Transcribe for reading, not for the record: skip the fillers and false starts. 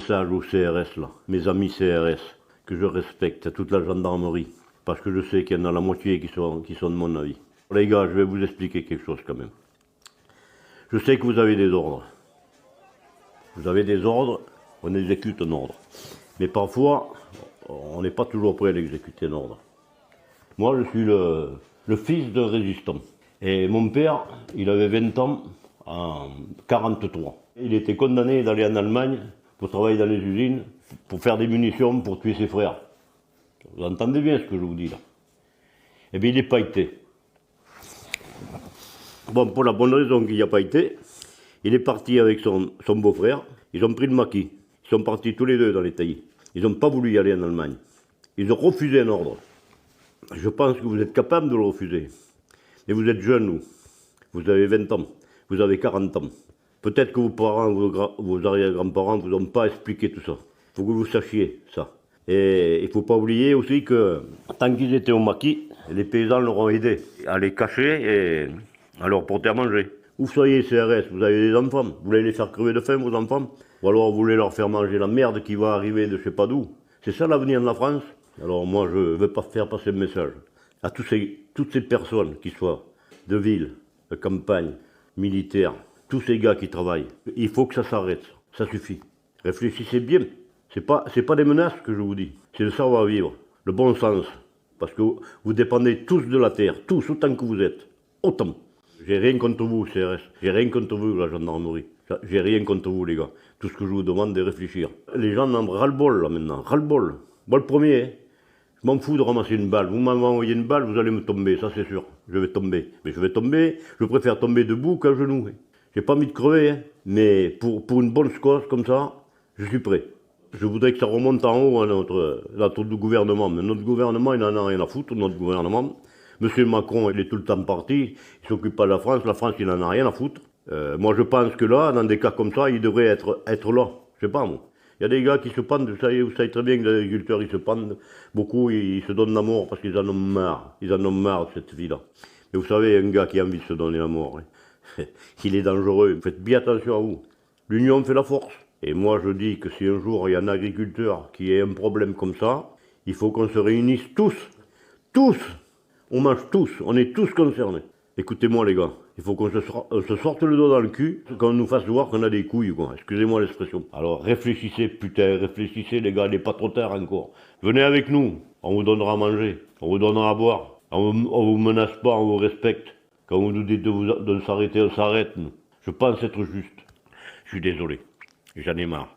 message aux CRS, là, mes amis CRS, que je respecte, à toute la gendarmerie, parce que je sais qu'il y en a la moitié qui sont de mon avis. Les gars, je vais vous expliquer quelque chose quand même. Je sais que vous avez des ordres. Vous avez des ordres, on exécute un ordre. Mais parfois, on n'est pas toujours prêt à l'exécuter un ordre. Moi, je suis le fils d'un résistant. Et mon père, il avait 20 ans en 1943. Il était condamné d'aller en Allemagne pour travailler dans les usines, pour faire des munitions, pour tuer ses frères. Vous entendez bien ce que je vous dis là. Eh bien, il n'est pas été. Bon, pour la bonne raison qu'il n'y a pas été, il est parti avec son beau-frère. Ils ont pris le maquis. Ils sont partis tous les deux dans les taillis. Ils n'ont pas voulu y aller en Allemagne. Ils ont refusé un ordre. Je pense que vous êtes capable de le refuser. Mais vous êtes jeune, vous avez 20 ans, vous avez 40 ans. Peut-être que vos parents, vos arrière-grands-parents ne vous ont pas expliqué tout ça. Il faut que vous sachiez ça. Et il ne faut pas oublier aussi que tant qu'ils étaient au maquis, les paysans leur ont aidé à les cacher et à leur porter à manger. Vous soyez CRS, vous avez des enfants, vous voulez les faire crever de faim, vos enfants, ou alors vous voulez leur faire manger la merde qui va arriver de je sais pas d'où. C'est ça l'avenir de la France. Alors moi je ne veux pas faire passer le message à toutes ces personnes qui soient de ville, de campagne, militaires, tous ces gars qui travaillent. Il faut que ça s'arrête, ça suffit. Réfléchissez bien. C'est pas des menaces que je vous dis, c'est le savoir-vivre, le bon sens. Parce que vous dépendez tous de la terre, tous, autant que vous êtes. Autant. J'ai rien contre vous, CRS. J'ai rien contre vous, la gendarmerie. J'ai rien contre vous, les gars. Tout ce que je vous demande, c'est de réfléchir. Les gens en ont ras-le-bol, là, maintenant. Ras-le-bol. Moi, le premier, hein. Je m'en fous de ramasser une balle. Vous m'avez envoyé une balle, vous allez me tomber, ça c'est sûr. Je vais tomber. Mais je vais tomber, je préfère tomber debout qu'à genoux. Hein. J'ai pas envie de crever, hein. Mais pour une bonne cause comme ça, je suis prêt. Je voudrais que ça remonte en haut à notre gouvernement. Mais notre gouvernement, il n'en a rien à foutre, notre gouvernement. Monsieur Macron, il est tout le temps parti, il s'occupe pas de la France, il n'en a rien à foutre. Moi, je pense que là, dans des cas comme ça, il devrait être là. Je sais pas, moi. Il y a des gars qui se pendent, vous savez très bien que les agriculteurs, ils se pendent. Beaucoup, ils se donnent la mort parce qu'ils en ont marre. Ils en ont marre de cette vie-là. Mais vous savez, un gars qui a envie de se donner la mort, hein, il est dangereux. Faites bien attention à vous. L'union fait la force. Et moi, je dis que si un jour, il y a un agriculteur qui a un problème comme ça, il faut qu'on se réunisse tous. Tous. On mange tous. On est tous concernés. Écoutez-moi, les gars. Il faut qu'on se sorte le doigt dans le cul, qu'on nous fasse voir qu'on a des couilles, quoi. Excusez-moi l'expression. Alors réfléchissez, putain, réfléchissez, les gars, il n'est pas trop tard encore. Venez avec nous, on vous donnera à manger, on vous donnera à boire. On vous menace pas, on vous respecte. Quand vous nous dites de s'arrêter, on s'arrête, nous. Je pense être juste. Je suis désolé, j'en ai marre.